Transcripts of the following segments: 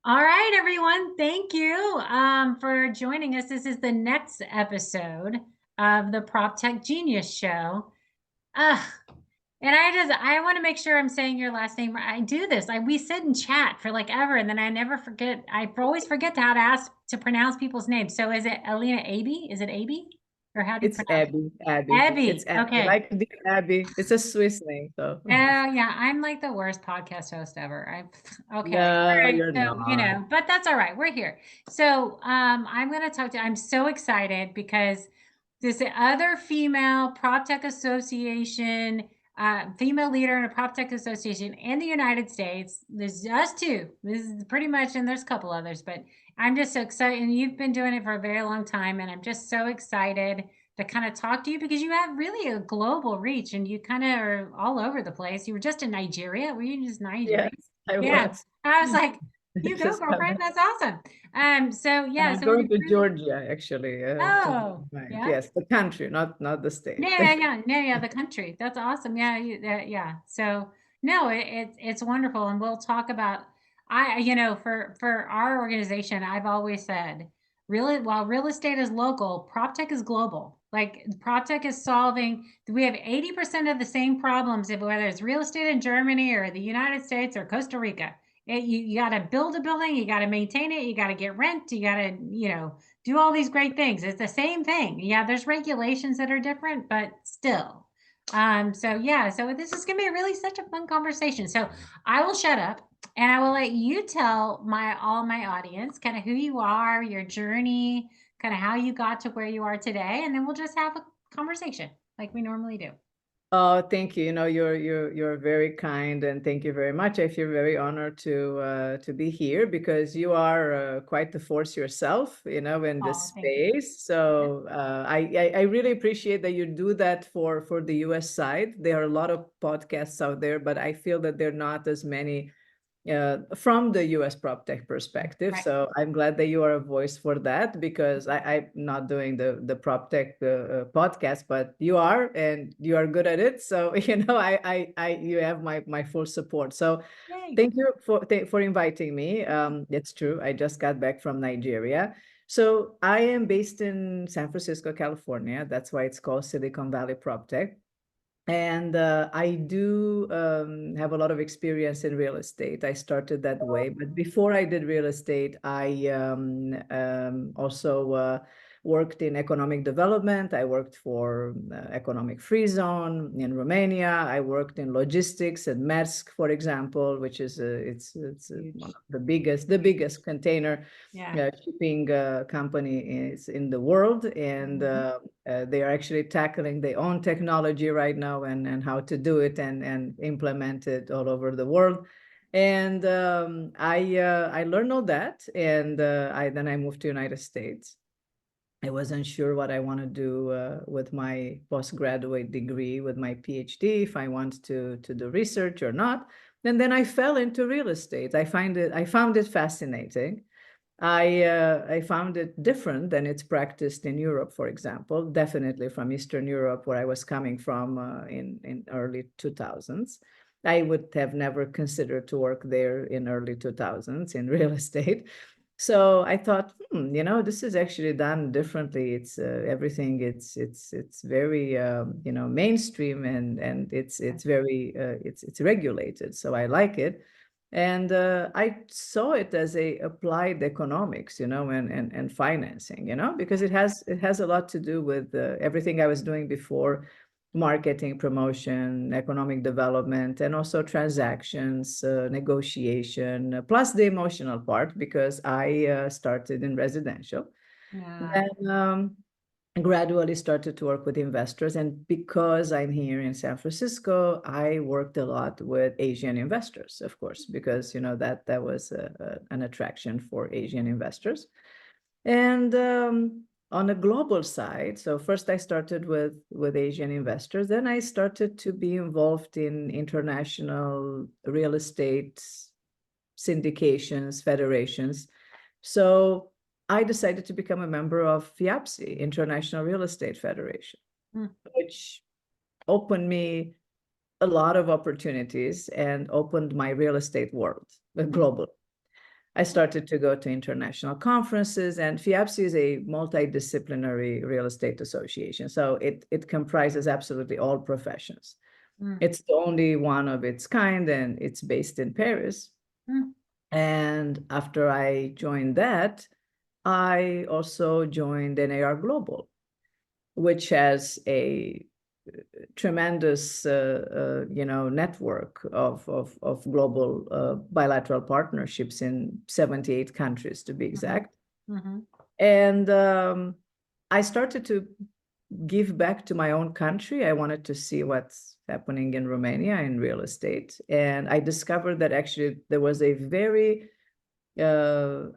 All right, everyone. Thank you for joining us. This is the next episode of the Proptech Genius Show. Uh, and I want to make sure I'm saying your last name right. I do this. We sit and chat for like ever, and then I never forget. I always forget how to ask to pronounce people's names. So is it Alina Aeby? Is it Aeby? Or how do you It's pronounce it? Abby. Abby. It's Abby. Abby. Okay. Like dear Abby. It's a Swiss name, so. Oh yeah, I'm like the worst podcast host ever. Okay. All No, right. you're So, not. but that's all right. We're here. So, I'm going to talk to I'm so excited because this other female prop tech association, female leader in a prop tech association in the United States. There's us two. This is pretty much, and there's a couple others, but I'm just so excited. And you've been doing it for a very long time, and I'm just so excited to kind of talk to you because you have really a global reach and you kind of are all over the place. You were just in Nigeria. Were you just Nigeria? Yes, I Yeah. was. I was like, you go, Just girlfriend. coming. That's awesome. So And yeah, I'm so we going to really, Georgia actually to oh, yeah. yes, the country, not the state. Yeah, the country. That's awesome. Yeah, yeah. So no, it's wonderful, and we'll talk about. For our organization, I've always said, really, while real estate is local, prop tech is global. Like prop tech is solving. We have 80% of the same problems, if whether it's real estate in Germany or the United States or Costa Rica. You got to build a building, you got to maintain it, you got to get rent, you got to do all these great things. It's the same thing. Yeah, there's regulations that are different, but still. So yeah, so this is gonna be really such a fun conversation. So I will shut up and I will let you tell my audience kind of who you are, your journey, kind of how you got to where you are today, and then we'll just have a conversation like we normally do. Oh, thank you. You're very kind, and thank you very much. I feel very honored to be here because you are quite the force yourself, in this Oh, thank you. space. So I really appreciate that you do that for the U.S. side. There are a lot of podcasts out there, but I feel that there are not as many from the US prop tech perspective. Right. So I'm glad that you are a voice for that because I'm not doing the prop tech podcast, but you are, and you are good at it. So you have my full support. So Yay. thank you for inviting me. It's true. I just got back from Nigeria. So I am based in San Francisco, California. That's why it's called Silicon Valley Prop Tech. And I do have a lot of experience in real estate. I started that way. But before I did real estate, I also worked in economic development. I worked for Economic Free Zone in Romania. I worked in logistics at Maersk, for example, which is one Huge. of the biggest container Yeah. shipping company is in the world. And Mhm. they are actually tackling their own technology right now and how to do it and implement it all over the world. And I learned all that, and I moved to United States. I wasn't sure what I want to do with my postgraduate degree, with my PhD, if I want to do research or not. And then I fell into real estate. I found it fascinating. I found it different than it's practiced in Europe, for example, definitely from Eastern Europe, where I was coming from in early 2000s. I would have never considered to work there in early 2000s in real estate. So I thought, this is actually done differently. It's everything. It's very mainstream, and it's very it's regulated. So I like it. And I saw it as a applied economics, and financing, because it has a lot to do with everything I was doing before: marketing, promotion, economic development, and also transactions, negotiation, plus the emotional part, because I started in residential. Yeah. Then gradually started to work with investors. And because I'm here in San Francisco, I worked a lot with Asian investors, of course, because that was an attraction for Asian investors. And on a global side, so first I started with Asian investors, then I started to be involved in international real estate syndications, federations. So I decided to become a member of FIAPSI, International Real Estate Federation, Mm. which opened me a lot of opportunities and opened my real estate world globally. I started to go to international conferences, and FIAPSI is a multidisciplinary real estate association. So it comprises absolutely all professions. Mm, It's the only one of its kind, and it's based in Paris. mm, And after I joined that, I also joined NAR Global, which has a tremendous network of global bilateral partnerships in 78 countries, to be mhm, exact. mhm, And I started to give back to my own country. I wanted to see what's happening in Romania in real estate. And I discovered that actually there was a very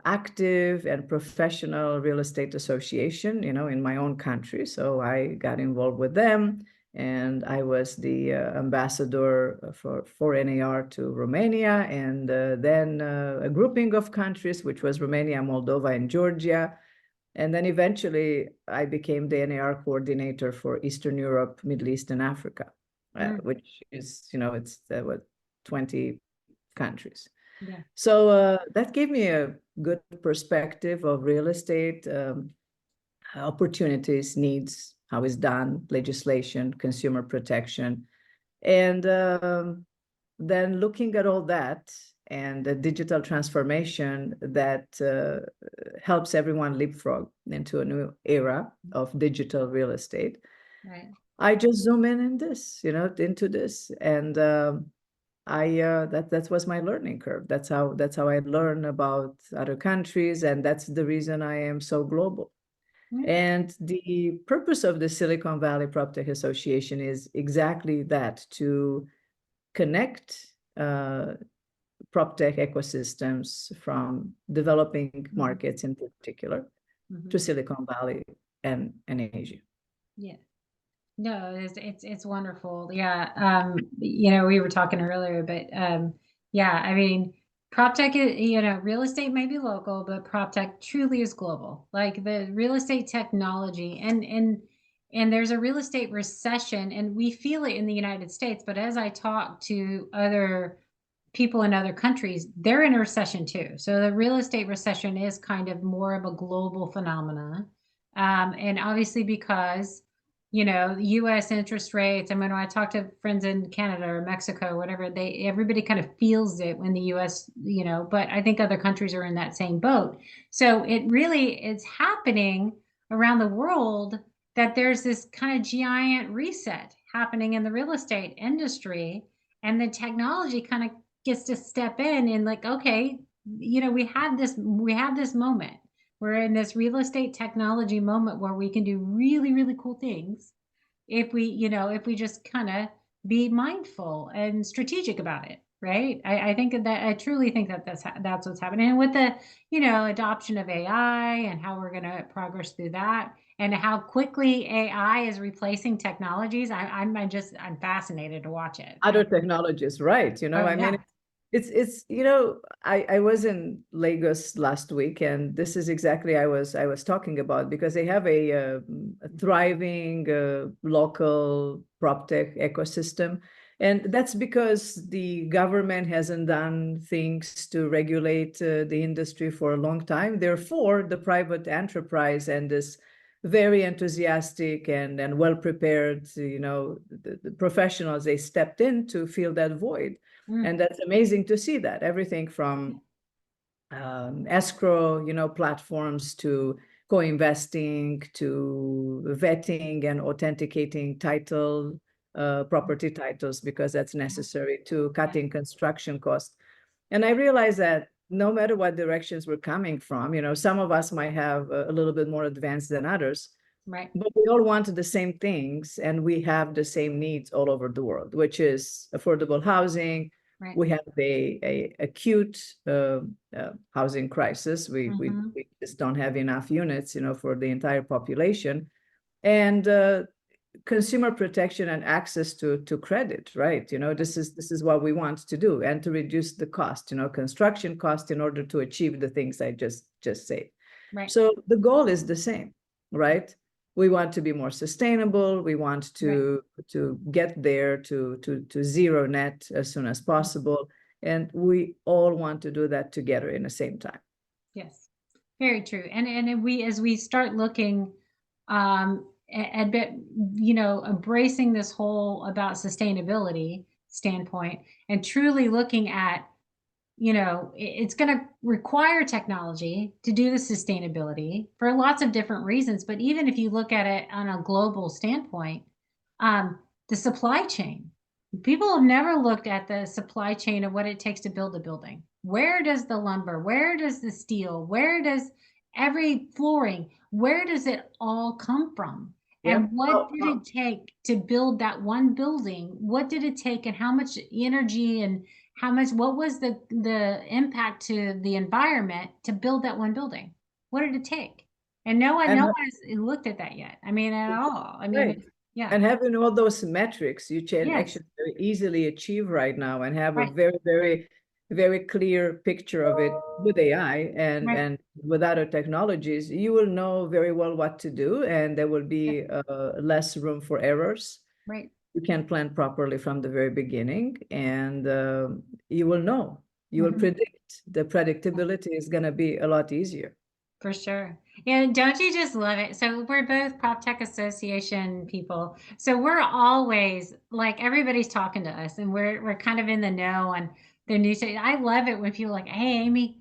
active and professional real estate association, in my own country. So I got involved with them, and I was the ambassador for NAR to Romania, and then a grouping of countries, which was Romania, Moldova, and Georgia. And then eventually I became the NAR coordinator for Eastern Europe, Middle East, and Africa, mm, which is, it's what, 20 countries. yeah. So that gave me a good perspective of real estate, opportunities, needs, how it's done, legislation, consumer protection. And then looking at all that and the digital transformation that helps everyone leapfrog into a new era of digital real estate, Right. I just zoom in this, into this. And that was my learning curve. That's how I learn about other countries, and that's the reason I am so global. Mm, And the purpose of the Silicon Valley Proptech Association is exactly that, to connect PropTech ecosystems from developing mhm, markets in particular to mhm. Silicon Valley and Asia. Yeah. No, it's wonderful. Yeah. We were talking earlier, but yeah, I mean, prop tech is, real estate may be local, but prop tech truly is global. Like the real estate technology and there's a real estate recession, and we feel it in the United States, but as I talk to other people in other countries, they're in a recession too. So the real estate recession is kind of more of a global phenomenon. And obviously because, US interest rates, I mean, when I talk to friends in Canada or Mexico, or whatever, everybody kind of feels it when the US, but I think other countries are in that same boat. So it really is happening around the world that there's this kind of giant reset happening in the real estate industry, and the technology kind of gets to step in and like, okay, we have this moment. We're in this real estate technology moment where we can do really, really cool things if we just kind of be mindful and strategic about it, right? I think that I truly think that that's what's happening. And with the adoption of AI and how we're going to progress through that, and how quickly AI is replacing technologies, I'm fascinated to watch it. Other technologies, right? Oh I mean, yeah. I was in Lagos last week, and this is exactly I was talking about, because they have a thriving local prop tech ecosystem, and that's because the government hasn't done things to regulate the industry for a long time. Therefore, the private enterprise and this very enthusiastic and well prepared, the professionals, they stepped in to fill that void. Mm, And that's amazing to see that. Everything yeah, from escrow, platforms, to co-investing, to vetting and authenticating property titles, because that's yeah, necessary, to yeah, cutting construction costs. And I realized that no matter what directions we're coming from, some of us might have a little bit more advanced than others, right, but we all want the same things, and we have the same needs all over the world, which is affordable housing. right. We have a acute housing crisis. Mm-hmm. We just don't have enough units, for the entire population. And consumer protection and access to credit, right? Right, This is what we want to do, and to reduce the cost, construction cost, in order to achieve the things I just said. right, So the goal is the same, right? We want to be more sustainable. We want right. to get there to zero net as soon as possible. And we all want to do that together in the same time. Yes, very true. And we, as we start looking at bit, embracing this whole about sustainability standpoint and truly looking at, it's going to require technology to do the sustainability for lots of different reasons. But even if you look at it on a global standpoint, um, the supply chain, people have never looked at the supply chain of what it takes to build a building. Where does the lumber, where does the steel, where does every flooring, where does it all come from? And Yep. what did it take to build that one building? What did it take, and how much energy and how much, what was the impact to the environment to build that one building? What did it take? And no one, And no one has looked at that yet. I mean, at all. I mean, right. yeah, And having all those metrics you can yes, actually very easily achieve right now and have a right, very, very, very clear picture of it with AI right, and with other technologies, you will know very well what to do, and there will yeah, be less room for errors. right. You can plan properly from the very beginning, and you will know, you will Mhm. predict. The predictability is going to be a lot easier. For sure. Yeah, don't you just love it? So we're both Proptech Association people. So we're always like everybody's talking to us and we're kind of in the know on the news. I love it when people are like, "Hey Amy,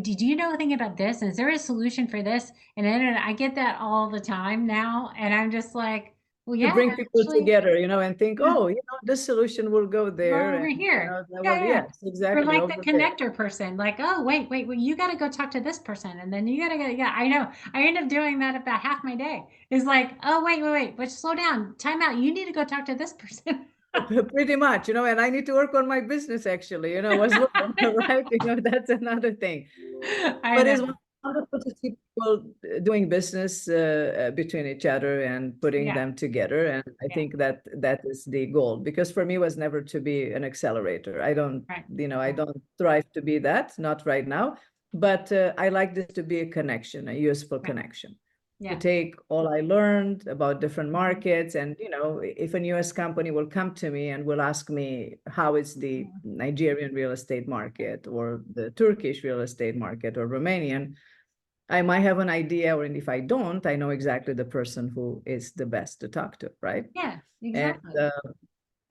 did you know anything about this? Is there a solution for this?" And then I get that all the time now and I'm just like, "Well, To yeah, bring people actually, together, and think, yeah, oh, this solution will go there, go and over here." that Yeah, will, yeah. yes, Or exactly, like the over there. connector person, like, oh, wait, well, you got to go talk to this person. And then you got to go. Yeah, I know. I end up doing that about half my day. Is like, oh, wait, but slow down. Time out. You need to go talk to this person. Pretty much, and I need to work on my business actually, as well, right? That's another thing. I But know. it's wonderful to see people doing business between each other and putting Yeah, them together. And I yeah, think that that is the goal, because for me it was never to be an accelerator. I don't, right. I Yeah, don't strive to be that, not right now. But I like this to be a connection, a useful yeah, connection. To yeah. take all I learned about different Mhm. markets, and if a US company will come to me and will ask me how is the Yeah, Nigerian real estate market, or the Turkish real estate market, or Romanian, I might have an idea, or if I don't, I know exactly the person who is the best to talk to, right? yeah, And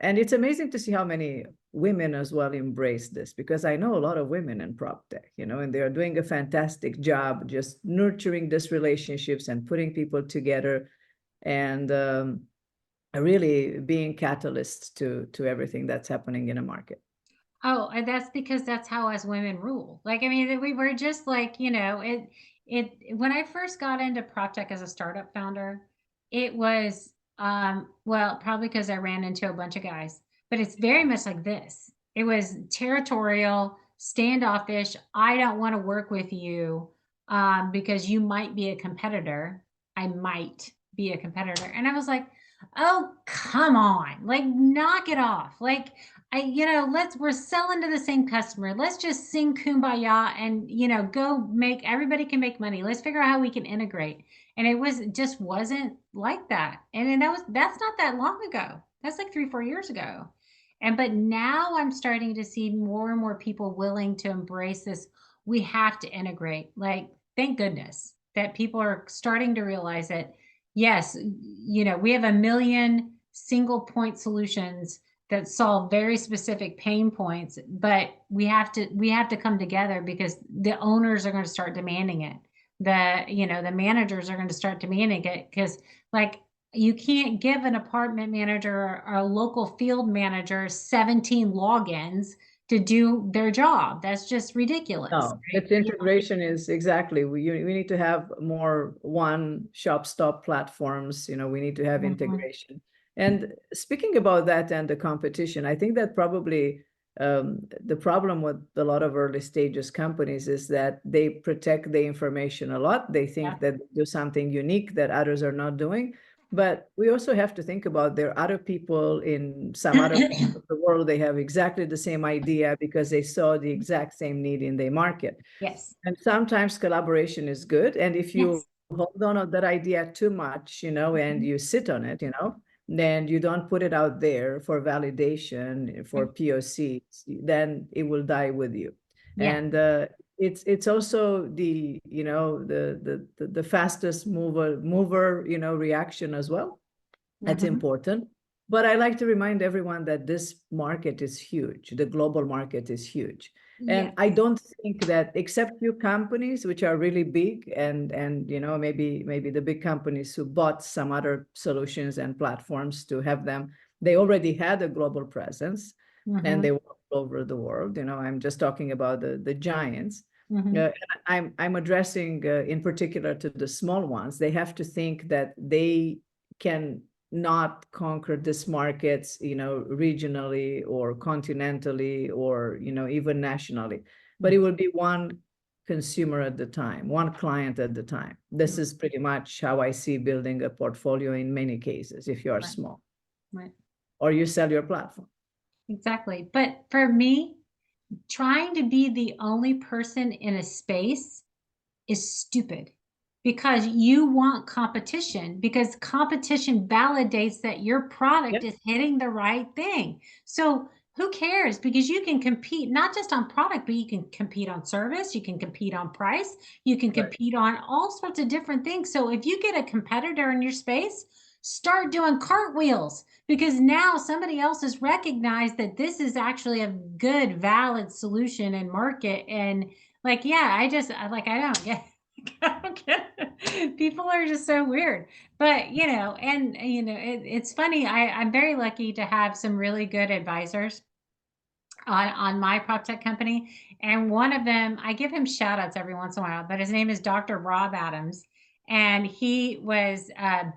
exactly. it's amazing to see how many women as well embrace this, because I know a lot of women in prop tech, and they are doing a fantastic job just nurturing these relationships and putting people together, and really being catalysts to everything that's happening in a market. Oh, and that's because that's how us women rule. Like, I mean, we were just like, when I first got into PropTech as a startup founder, it was, well, probably because I ran into a bunch of guys, but it's very much like this. It was territorial, standoffish. I don't want to work with you, because you might be a competitor. I might be a competitor. And I was like, oh, come on, like, knock it off. Like, we're selling to the same customer. Let's just sing kumbaya and, go make, everybody can make money. Let's figure out how we can integrate. And just wasn't like that. And then that's not that long ago. That's like 3, 4 years ago. But now I'm starting to see more and more people willing to embrace this. We have to integrate. Like, thank goodness that people are starting to realize that, yes, we have a million single point solutions that solve very specific pain points, but we have to come together because the owners are going to start demanding it. The managers are going to start demanding it because, like, you can't give an apartment manager or a local field manager 17 logins to do their job. That's just ridiculous, No, right? its integration is exactly, we need to have more one shop stop platforms, we need to have Mhm. integration. And speaking about that and the competition, I think that probably the problem with a lot of early stages companies is that they protect the information a lot. They Yeah. think that they do something unique that others are not doing. But we also have to think about there are other people in some other part of the world, they have exactly the same idea because they saw the exact same need in their market. Yes. And sometimes collaboration is good. And if you Yes. hold on to that idea too much, and Mhm. you sit on it, then you don't put it out there for validation, for Right. POCs, then it will die with you. Yeah. And it's also the, the fastest mover, reaction as well. That's Hmm. important. But I like to remind everyone that this market is huge. The global market is huge. And Yes. I don't think that, except few companies which are really big, and maybe the big companies who bought some other solutions and platforms to have them, they already had a global presence and Hmm. they were all over the world. I'm just talking about the giants. Hmm. I'm addressing in particular to the small ones. They have to think that they can not conquer these markets, regionally or continentally or, even nationally, but it will be one consumer at the time, one client at the time. This is pretty much how I see building a portfolio in many cases, if you are Right. small Right. or you sell your platform. Exactly. But for me, trying to be the only person in a space is stupid because you want competition because competition validates that your Yeah, product is hitting the right thing. So who cares? Because you can compete not just on product, but you can compete on service, you can compete on price, you can right. compete on all sorts of different things. So if you get a competitor in your space, start doing cartwheels because now somebody else has recognized that this is actually a good, valid solution and market. And like, yeah, I don't get I don't get it. People are just so weird. But, it's funny. I'm very lucky to have some really good advisors on my prop tech company. And one of them, I give him shout outs every once in a while, but his name is Dr. Rob Adams. And he was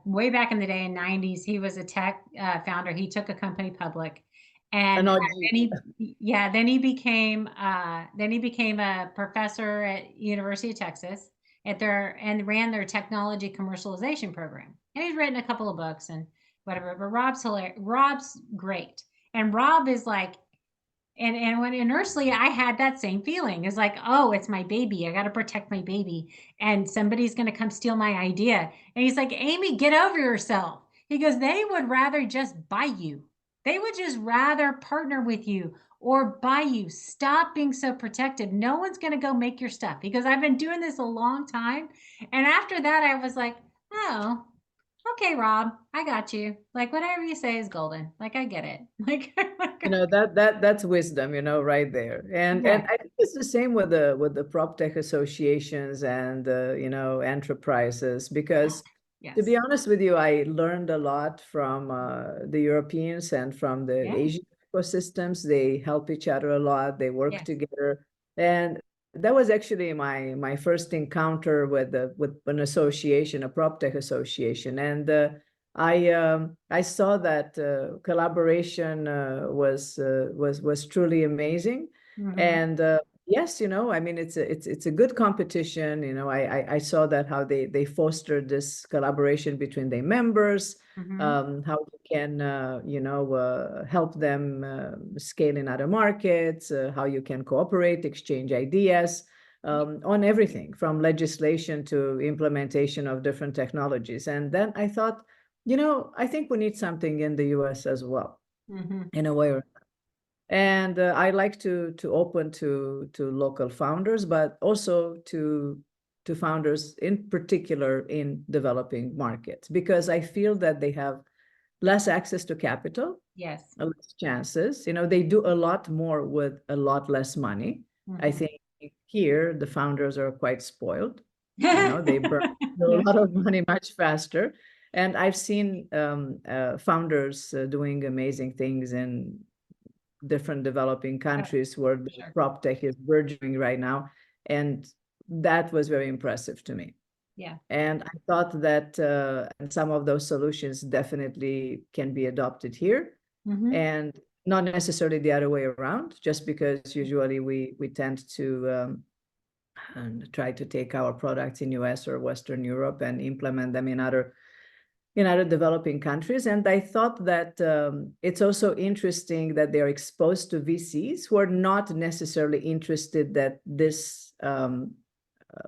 way back in the day in 90s, he was a tech founder. He took a company public. And An OG. then he became a professor at University of Texas and ran their technology commercialization program. And he's written a couple of books and whatever. But Rob's great. And Rob is like and when initially I had that same feeling. It's like, oh, it's my baby. I got to protect my baby. And somebody's going to come steal my idea. And he's like, Amy, get over yourself. He goes, they would rather just buy you. They would just rather partner with you or buy you. Stop being so protective. No one's going to go make your stuff. Because I've been doing this a long time. And after that, I was like, oh, okay, Rob, I got you. Like whatever you say is golden. Like I get it. That's wisdom, right there. And Yeah. I think it's the same with the prop tech associations and enterprises, because to Yes. be honest with you, I learned a lot from the Europeans and from the Yeah. Asian ecosystems. They help each other a lot. They work Yes. together, and that was actually my first encounter with an association, a prop tech association, and I saw that collaboration was truly amazing, Mhm. and yes, I mean it's a good competition. I saw that how they fostered this collaboration between their members, Mhm. how you can help them scale in other markets, how you can cooperate, exchange ideas. On everything from legislation to implementation of different technologies. And then I thought, I think we need something in the US as well, Mhm. in a way. And I like to open to local founders, but also to founders in particular in developing markets, because I feel that they have less access to capital, Yes. less chances. They do a lot more with a lot less money. I Mhm. think here the founders are quite spoiled. They burn a Yeah. lot of money much faster. And I've seen founders doing amazing things in different developing Oh, countries where the sure. prop tech is burgeoning right now. And that was very impressive to me. Yeah. And I thought that and some of those solutions definitely can be adopted here, Mhm. and not necessarily the other way around, just because usually we tend to and try to take our products in US or Western Europe and implement them in other developing countries. And I thought that it's also interesting that they're exposed to VCs who are not necessarily interested that this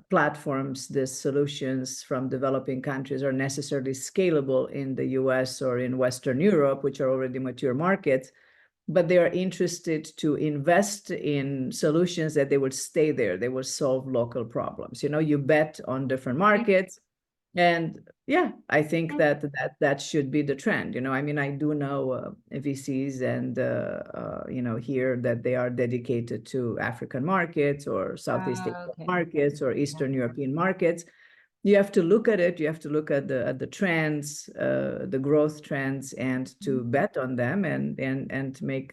platforms, these solutions from developing countries are necessarily scalable in the US or in Western Europe, which are already mature markets, but they are interested to invest in solutions that they will stay there. They will solve local problems. You bet on different Right. markets. And yeah, I think Right. that should be the trend. I mean, I do know VCs and here that they are dedicated to African markets or Southeast Asian Okay. markets or Yeah. Eastern European markets. You have to look at it. You have to look at the trends, the growth trends, and Mhm. to bet on them and make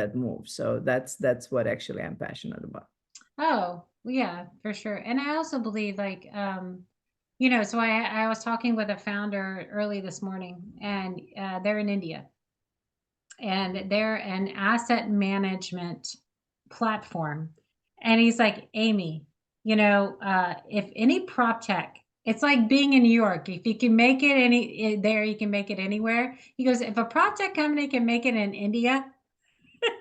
that move. So that's what actually I'm passionate about. Oh, yeah, for sure. And I also believe like so I was talking with a founder early this morning, and they're in India, and they're an asset management platform. And he's like, Amy, if any prop tech, it's like being in New York. If you can make it there, you can make it anywhere. He goes, if a prop tech company can make it in India,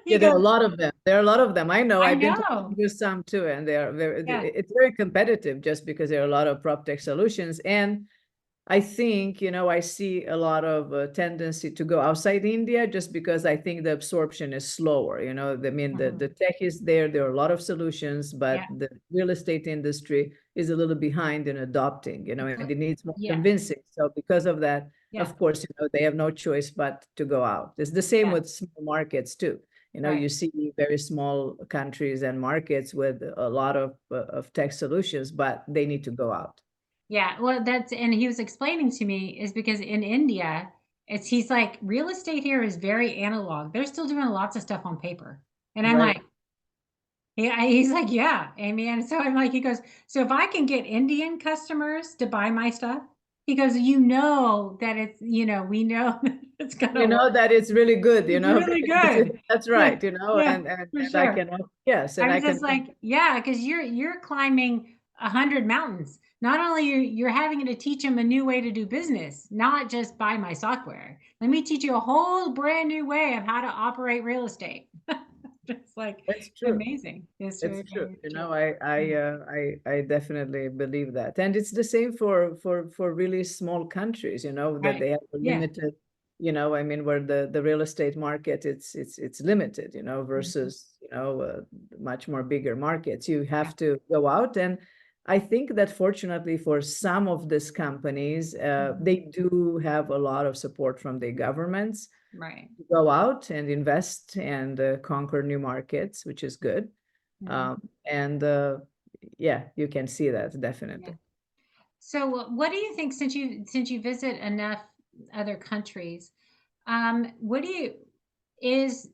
he Yeah, there are goes, a lot of them. There are a lot of them. I know. I I've been talking know. to some too, and they are very. Yeah. It's very competitive just because there are a lot of prop tech solutions. And I think, I see a lot of tendency to go outside India just because I think the absorption is slower. I mean, Mhm. the tech is there. There are a lot of solutions, but Yeah. the real estate industry is a little behind in adopting, and it needs more Yeah. convincing. So because of that, Yeah. of course, they have no choice but to go out. It's the same Yeah. with small markets too. Right. You see very small countries and markets with a lot of tech solutions, but they need to go out. Yeah, well, and he was explaining to me is because in India, he's like, real estate here is very analog. They're still doing lots of stuff on paper. And I'm Right. like, yeah, he's like, yeah, Amy. And so I'm like, he goes, so if I can get Indian customers to buy my stuff, he goes, that we know that it's gonna work. That it's really good, It's really because good. that's Yeah, right, yeah, and for I sure. can, yes, I and I was can, just like, yeah, because you're climbing 100 mountains. Not only you're having to teach them a new way to do business, not just buy my software. Let me teach you a whole brand new way of how to operate real estate. It's like it's true. amazing. It's It's very, true. very true. I definitely believe that. And it's the same for really small countries, that Right. they have a Yeah. limited, I mean, where the real estate market, it's limited, Mhm. versus, much more bigger markets. You Yeah. have to go out. And I think that fortunately for some of these companies, Mhm. they do have a lot of support from the governments Right. go out and invest and conquer new markets, which is good. Mhm. And yeah, you can see that Yeah. definitely. So, what do you think since you visit enough other countries? What do you is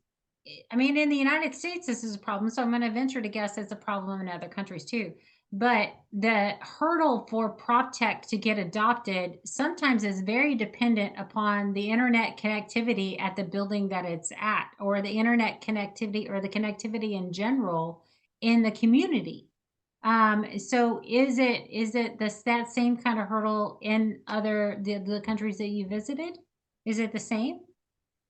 I mean, in the United States, this is a problem. So I'm going to venture to guess it's a problem in other countries too. But the hurdle for prop tech to get adopted sometimes is very dependent upon the internet connectivity at the building that it's at, or the internet connectivity, or the connectivity in general in the community. So is it that same kind of hurdle in the countries that you visited? Is it the same?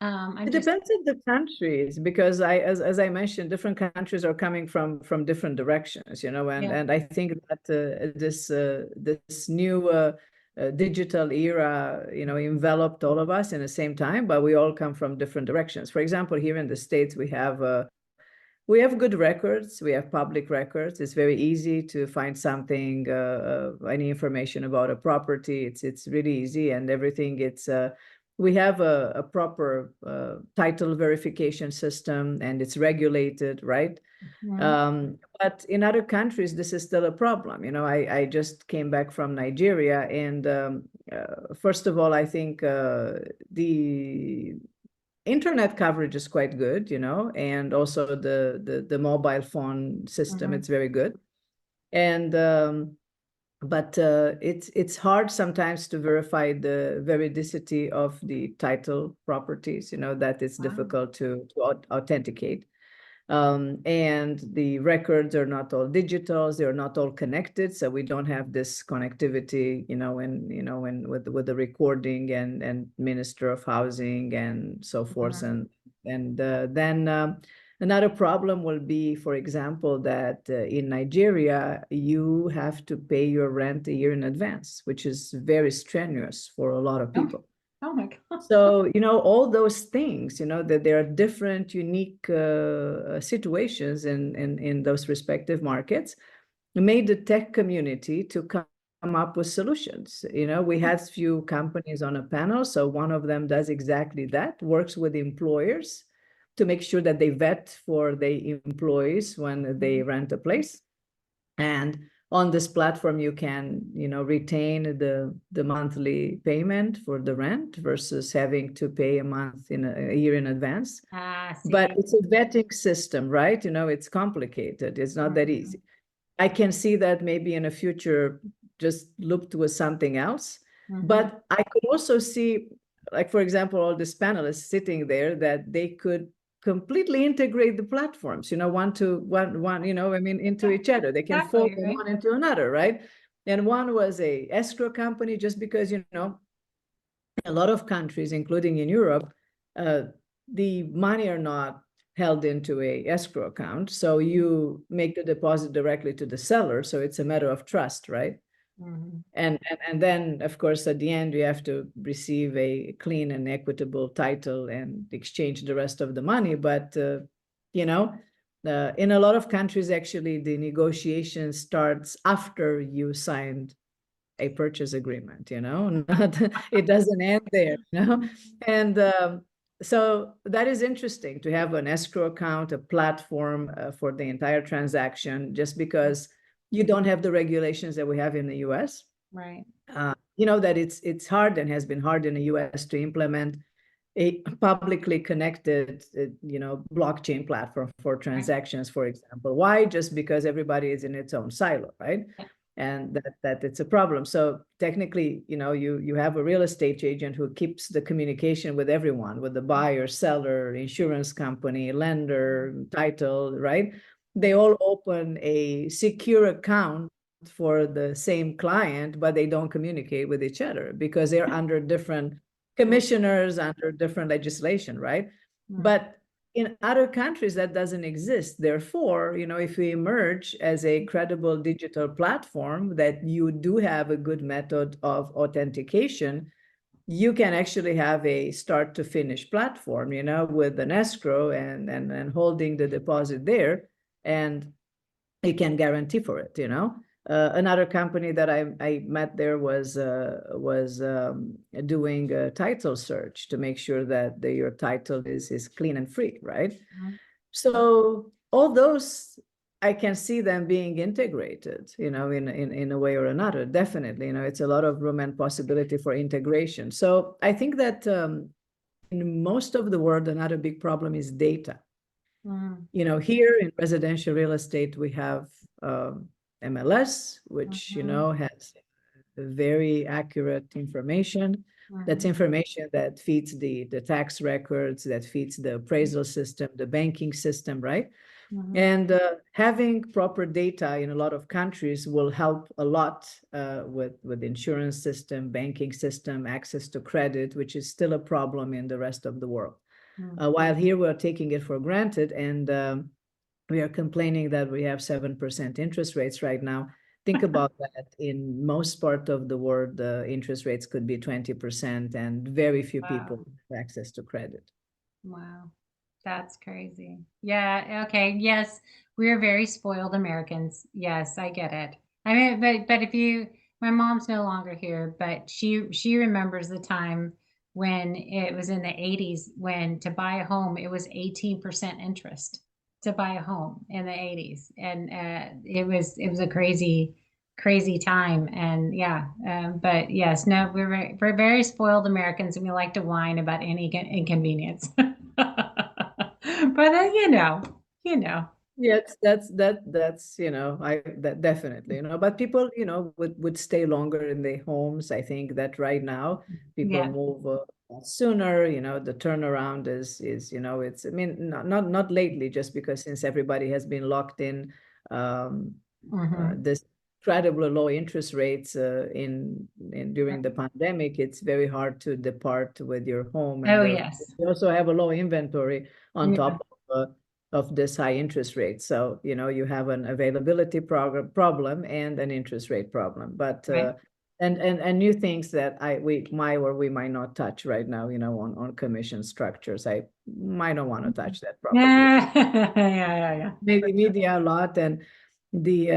I'm It just depends on the countries because as I mentioned, different countries are coming from different directions, and yeah. I think that this new digital era, enveloped all of us in the same time, but we all come from different directions. For example, here in the States, we have good records. We have public records. It's very easy to find something, any information about a property. It's really easy, and everything. We have a proper title verification system, and it's regulated, right? Mhm. But in other countries, this is still a problem. I just came back from Nigeria, and first of all, I think the internet coverage is quite good, and also the mobile phone system, Mhm. it's very good. And but it's hard sometimes to verify the veridicity of the title properties, that it's Wow. difficult to authenticate. And the records are not all digital, they're not all connected, so we don't have this connectivity, with the recording and Minister of Housing and so forth. Mhm. And then Another problem will be, for example, that in Nigeria, you have to pay your rent a year in advance, which is very strenuous for a lot of Oh, people. oh my God. So, all those things, that there are different, unique situations in those respective markets made the tech community to come up with solutions. We had few companies on a panel. So one of them does exactly that, works with employers to make sure that they vet for the employees when they rent a place. And on this platform, you can, retain the monthly payment for the rent versus having to pay a year in advance. Ah, But see. it's a vetting system, right? It's complicated. It's not that Mhm, easy. I can see that maybe in the future just looped with something else. mhm. But I could also see, like, for example, all these panelists sitting there, that they could completely integrate the platforms, one to one, I mean, into Yeah, each other. They can fold exactly, them right? one into another, right? And one was a escrow company, just because, a lot of countries, including in Europe, uh, the money are not held into a escrow account. So you make the deposit directly to the seller. So it's a matter of trust, right? Mhm. And then, of course, at the end, you have to receive a clean and equitable title and exchange the rest of the money. But, you know, in a lot of countries, actually, the negotiation starts after you signed a purchase agreement, not, it doesn't end there. And so that is interesting to have an escrow account, a platform for the entire transaction, just because you don't have the regulations that we have in the US. Right. That it's hard and has been hard in the US to implement a publicly connected, blockchain platform for Right. transactions, for example. Why? Just because everybody is in its own silo, right? Yeah. And that it's a problem. So technically, you have a real estate agent who keeps the communication with everyone, with the buyer, seller, insurance company, lender, title, right? They all open a secure account for the same client, but they don't communicate with each other because they're under different commissioners, under different legislation, right? Mhm. But in other countries, that doesn't exist. Therefore, if we emerge as a credible digital platform that you do have a good method of authentication, you can actually have a start to finish platform, with an escrow and holding the deposit there, and you can guarantee for it. Another company that I met there was doing a title search to make sure that your title is clean and free, right? Mhm. So all those, I can see them being integrated, in a way or another. Definitely, it's a lot of room and possibility for integration. So I think that in most of the world, another big problem is data. Mhm. Here in residential real estate, we have MLS, which, Mhm. has very accurate information. That's Mhm. information that feeds the tax records, that feeds the appraisal system, the banking system, right? Mhm. And having proper data in a lot of countries will help a lot with insurance system, banking system, access to credit, which is still a problem in the rest of the world. Mhm. While here we're taking it for granted, and we are complaining that we have 7% interest rates right now. Think about that. In most part of the world, the interest rates could be 20%, and very few people Wow. have access to credit. Wow. That's crazy. Yeah, okay. Yes, we're very spoiled Americans. Yes, I get it. I mean, but if you my mom's no longer here, but she remembers the time when it was in the 80s when to buy a home it was 18% interest to buy a home in the 80s. And it was a crazy time. And yeah, but yes, no, we're very spoiled Americans and we like to whine about any inconvenience. But you know. Yes, that's I that definitely, but people, would stay longer in their homes. I think that right now people Yeah. move sooner. The turnaround is it's, I mean, not lately, just because since everybody has been locked in, um Hmm. this incredibly low interest rates in during the pandemic, it's very hard to depart with your home, and Oh there yes. you also have a low inventory on Yeah. top of of this high interest rate. So, you have an availability problem and an interest rate problem. But Right. and new things that we might not touch right now, on commission structures. I might not want to touch that probably. Yeah, yeah. Maybe media a lot, and the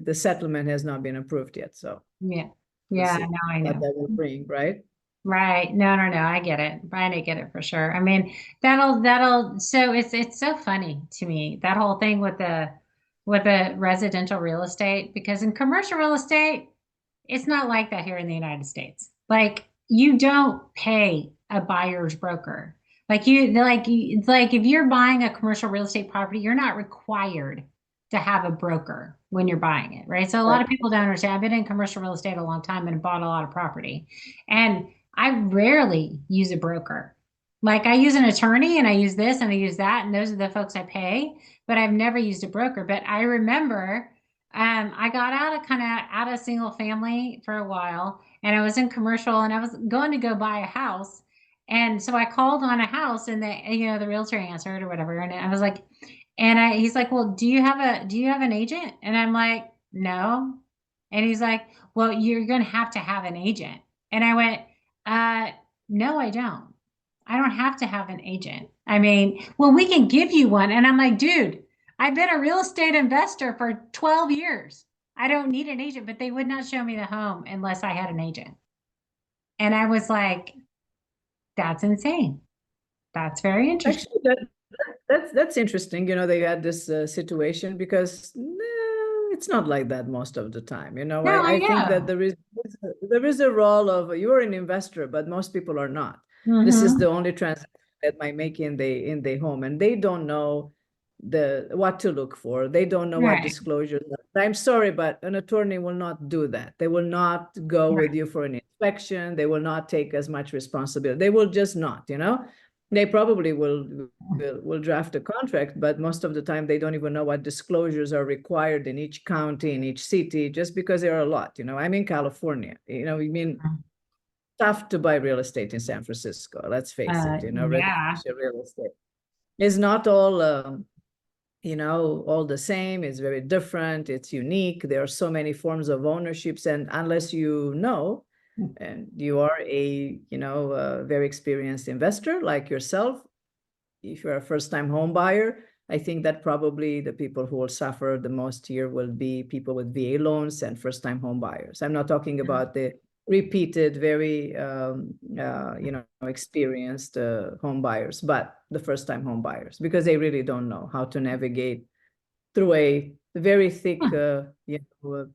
the settlement has not been approved yet. So Yeah. we'll Yeah, see no, I what know. that will bring, right? Right. No, no, no. I get it. I get it for sure. I mean, so it's so funny to me, that whole thing with the residential real estate, because in commercial real estate, it's not like that here in the United States. Like you don't pay a buyer's broker. It's like if you're buying a commercial real estate property, you're not required to have a broker when you're buying it, right? So a lot Right. of people don't understand. I've been in commercial real estate a long time and bought a lot of property. And I rarely use a broker. Like I use an attorney and I use this and I use that, and those are the folks I pay, but I've never used a broker. But I remember I got out of single family for a while, and I was in commercial, and I was going to go buy a house. And so I called on a house, and the realtor answered or whatever. And I was like, he's like, well, do you have an agent? And I'm like, no. And he's like, well, you're going to have an agent. And I went, uh, no, I don't. I don't have to have an agent. I mean, well, we can give you one. And I'm like, dude, I've been a real estate investor for 12 years. I don't need an agent, but they would not show me the home unless I had an agent. And I was like, that's insane. That's very interesting. Actually, that's interesting. They had this situation because no, it's not like that most of the time. No, I I think that know. there is a role of you're an investor, but most people are not. This is Mm-hmm. the only transaction that might make in the home, and they don't know what to look for. They don't know what Right. disclosures are. I'm sorry, but an attorney will not do that. They will not go Right. with you for an inspection. They will not take as much responsibility. They will just not. They probably will draft a contract, but most of the time they don't even know what disclosures are required in each county, in each city, just because there are a lot. I'm in California. I mean, tough to buy real estate in San Francisco. Let's face it. Yeah. Residential real estate is not all all the same. It's very different. It's unique. There are so many forms of ownerships, and unless and you are a very experienced investor like yourself, if you're a first-time home buyer, I think that probably the people who will suffer the most here will be people with VA loans and first-time home buyers. I'm not talking about the repeated, very experienced home buyers, but the first-time home buyers, because they really don't know how to navigate through a very thick Huh.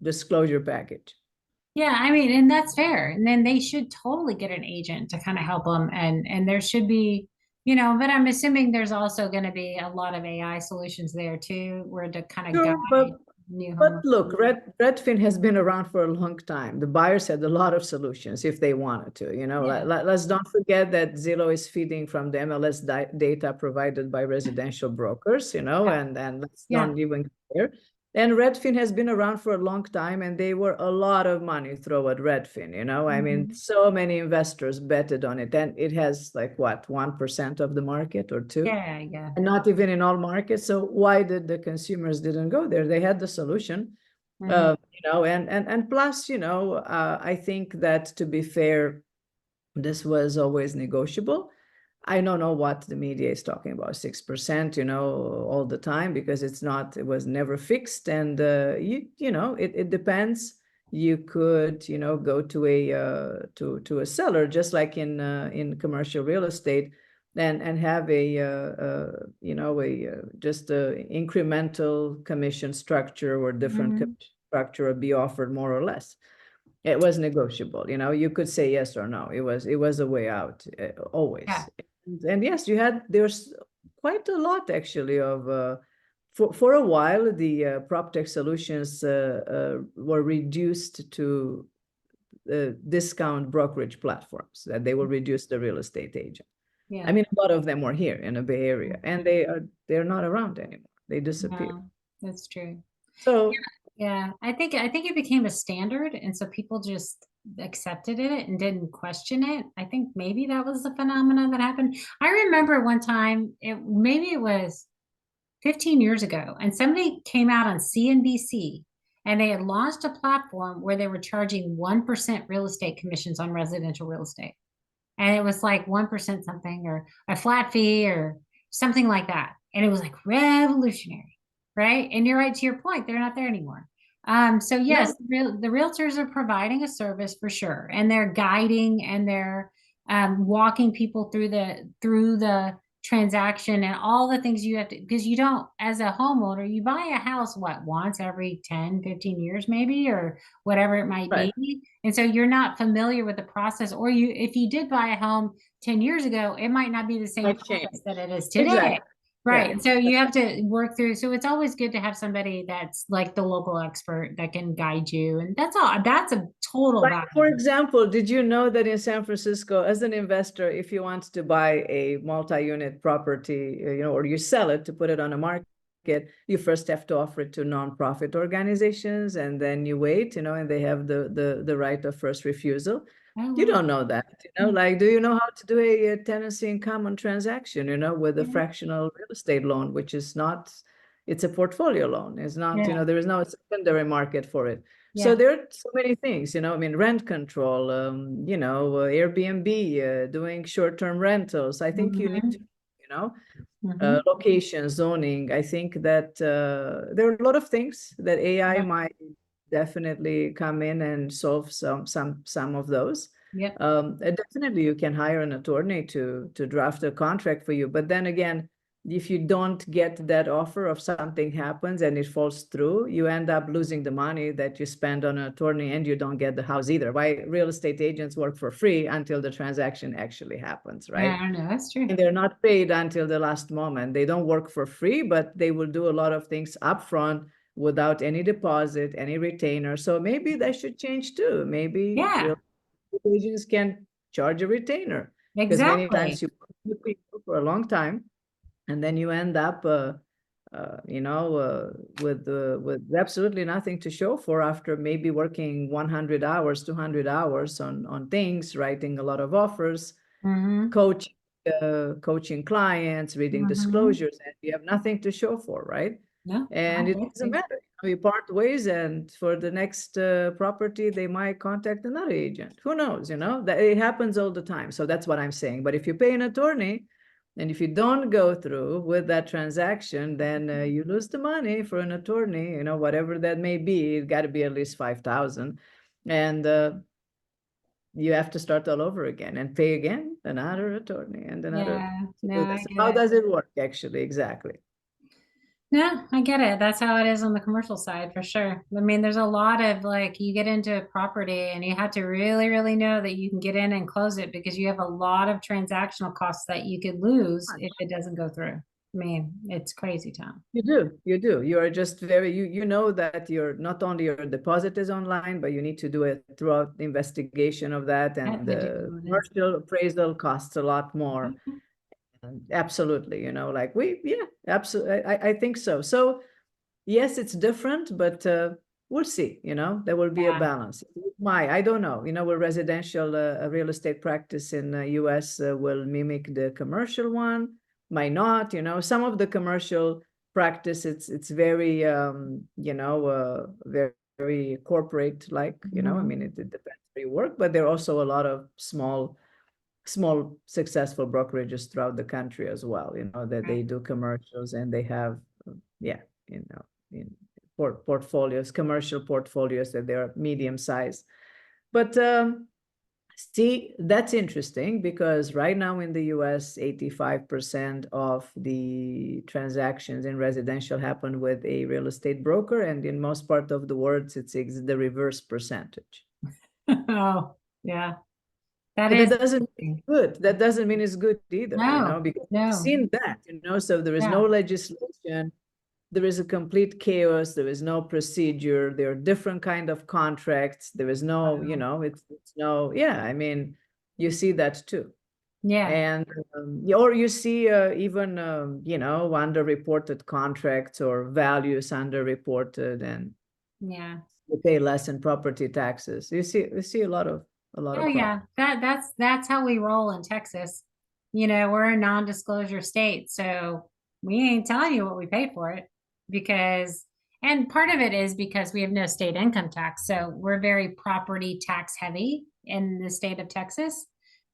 disclosure package. Yeah, I mean, and that's fair. And then they should totally get an agent to kind of help them. And there should be, but I'm assuming there's also going to be a lot of AI solutions there too, where to kind of guide Sure, but new But homeowners. look, Redfin has been around for a long time. The buyers had a lot of solutions if they wanted to. Yeah. Let's don't forget that Zillow is feeding from the MLS data provided by residential brokers, Yeah. and let's Yeah. not even care. And Redfin has been around for a long time, and they were a lot of money thrown at Redfin. I mean, Mhm. so many investors betted on it, and it has like what, 1% of the market or 2%? Yeah. Yeah. And not even in all markets. So why did the consumers didn't go there? They had the solution, Mhm. and plus, I think that to be fair, this was always negotiable. I don't know what the media is talking about, 6%, all the time, because it was never fixed. And, it depends. You could, go to to a seller, just like in commercial real estate, and have just a incremental commission structure or different Mhm. commission structure be offered more or less. It was negotiable. You could say yes or no. It was a way out, Yeah. always. And yes, there's quite a lot actually of for a while the Proptech solutions were reduced to discount brokerage platforms, that they will reduce the real estate agent. I Yeah. mean, a lot of them were here in the Bay Area, and Mhm. they're not around anymore. They disappeared. No, that's true. So Yeah. I think it became a standard, and so people just accepted it and didn't question it. I think maybe that was the phenomenon that happened. I remember one time, maybe it was 15 years ago, and somebody came out on CNBC and they had launched a platform where they were charging 1% real estate commissions on residential real estate. And it was like 1% something or a flat fee or something like that. And it was like revolutionary, right? And you're right to your point, they're not there anymore. So yes, No, the realtors are providing a service for sure, and they're guiding and they're walking people through the transaction and all the things you have to, because you don't, as a homeowner, you buy a house what, once every 10, 15 years maybe, or whatever it might right. be. And so you're not familiar with the process, or you, if you did buy a home 10 years ago, it might not be the same Might change. process that it is today. Exactly. Right. Yeah. And so you have to work through. So it's always good to have somebody that's like the local expert that can guide you. And that's all. That's a total Like, for value. example, did you know that in San Francisco, as an investor, if you want to buy a multi-unit property, or you sell it to put it on a market, you first have to offer it to nonprofit organizations, and then you wait, and they have the right of first refusal. Oh, You wow. don't know that, Hmm. like, do you know how to do a tenancy in common transaction, with a Yeah. fractional real estate loan, which is not, it's a portfolio loan. It's not, Yeah. there is no secondary market for it. So Yeah. there are so many things, I mean, rent control, Airbnb, doing short-term rentals. I think you need to, Hmm. location, zoning. I think that there are a lot of things that AI Yeah. might definitely come in and solve some of those. Yep. And definitely you can hire an attorney to draft a contract for you. But then again, if you don't get that offer, of something happens and it falls through, you end up losing the money that you spend on an attorney, and you don't get the house either. Why real estate agents work for free until the transaction actually happens, Yeah. right? I don't know. That's true. And they're not paid until the last moment. They don't work for free, but they will do a lot of things upfront without any deposit, any retainer. So maybe that should change too. Maybe real Yeah. estate agents can charge a retainer, because many Exactly. times you work with people for a long time, and then you end up, with absolutely nothing to show for after maybe working 100 hours, 200 hours on things, writing a lot of offers, Hmm. coach, coaching clients, reading Hmm. disclosures, and you have nothing to show for, right? No, I And it get doesn't you. matter. We part ways, and for the next property, they might contact another agent. Who knows? That it happens all the time. So that's what I'm saying. But if you pay an attorney, and if you don't go through with that transaction, then you lose the money for an attorney. Whatever that may be. It got to be at least 5,000, and you have to start all over again and pay again another attorney and another. Yeah. No, So I that's get how it. does it work, actually? Exactly. No, I get it. That's how it is on the commercial side for sure. I mean, there's a lot of like you get into property and you have to really, really know that you can get in and close it because you have a lot of transactional costs that you could lose if it doesn't go through. I mean, it's crazy town. You do. You are just very, you know that you're not only your deposit is online, but you need to do a throughout investigation of that, I have and to do the this. commercial appraisal costs a lot more. Absolutely, like yeah, absolutely. I think so. So yes, it's different, but we'll see, there will be a Yeah. balance. I don't know, will residential real estate practice in the US will mimic the commercial one, might not, some of the commercial practice, it's very, very, very corporate like, I Mhm. mean, it depends where you work, but there are also a lot of small successful brokerages throughout the country as well, that Right. they do commercials, and they have, yeah, in portfolios, commercial portfolios, that they're medium size. But see, that's interesting, because right now in the US, 85% of the transactions in residential happen with a real estate broker, and in most part of the world, it's the reverse percentage. Oh, yeah. That But that is doesn't mean interesting. it's good. That doesn't mean it's good either, No, because we've no, seen that, so there is no yeah. legislation, there is a complete chaos, there is no procedure, there are different kind of contracts, there is no, Wow. it's no, yeah, I mean, you see that too. Yeah. And or you see even underreported contracts or values underreported, and Yeah. You pay less in property taxes. You see a lot Oh of yeah, problems. that's how we roll in Texas. You know, we're a non-disclosure state, so we ain't telling you what we pay for it because, and part of it is because we have no state income tax, so we're very property tax heavy in the state of Texas.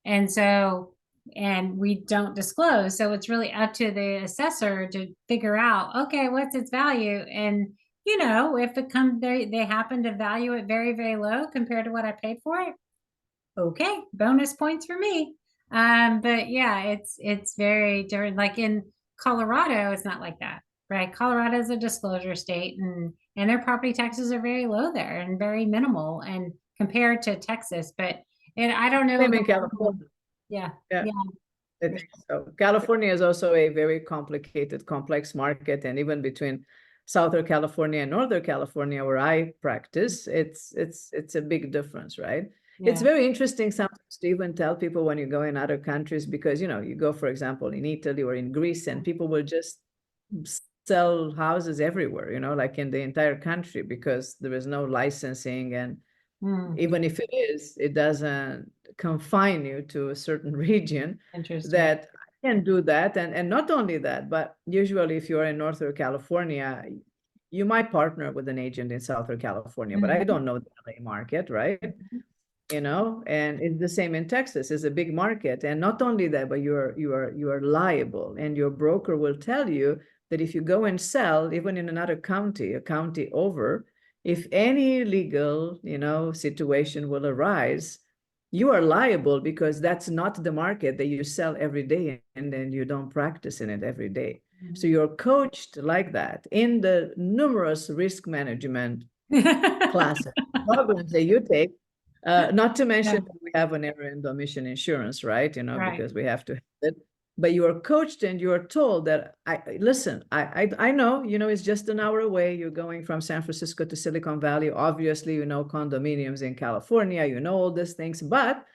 And so, and we don't disclose, so it's really up to the assessor to figure out, okay, what's its value? And you know, if it comes, they happen to value it very, very low compared to what I paid for it, okay, bonus points for me. But yeah, it's very different. Like in Colorado, it's not like that, right? Colorado is a disclosure state, and their property taxes are very low there and very minimal, and compared to Texas. But and I don't know Same the in California. yeah, Yeah. yeah, for So California is also a very complicated, complex market, and even between Southern California and Northern California, where I practice, it's a big difference, right? It's yeah. very interesting sometimes to even tell people when you go in other countries, because you go, for example, in Italy or in Greece, and people will just sell houses everywhere, like in the entire country, because there is no licensing, and Mm, even if it is, it doesn't confine you to a certain region interesting. that can do that. And not only that, but usually if you're in Northern California, you might partner with an agent in Southern California, but I Mhm, don't know the LA market, right? mhm, And it's the same in Texas. It's a big market. And not only that, but you are liable, and your broker will tell you that if you go and sell, even in another county, a county over, if any legal, situation will arise, you are liable, because that's not the market that you sell every day, and then you don't practice in it every day. So mhm. you're coached like that in the numerous risk management classes, programs that you take. Not to mention Yeah, that we have an error and omission insurance, right? right. Because we have to have it. But you are coached and you are told that listen, I know, it's just an hour away. You're going from San Francisco to Silicon Valley. Obviously, condominiums in California, all these things, but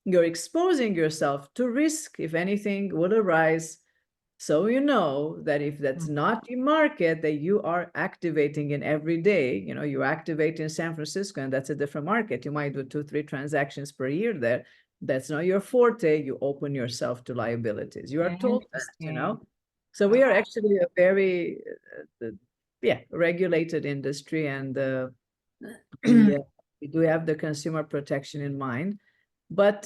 you're exposing yourself to risk if anything would arise. So you know that if that's Mm, not the market that you are activating in every day, you activate in San Francisco, and that's a different market. You might do 2, 3 transactions per year there. That's not your forte. You open yourself to liabilities. You are told that. interesting. So we Wow. are actually a very, yeah, regulated industry, and we uh, we do have the consumer protection in mind. But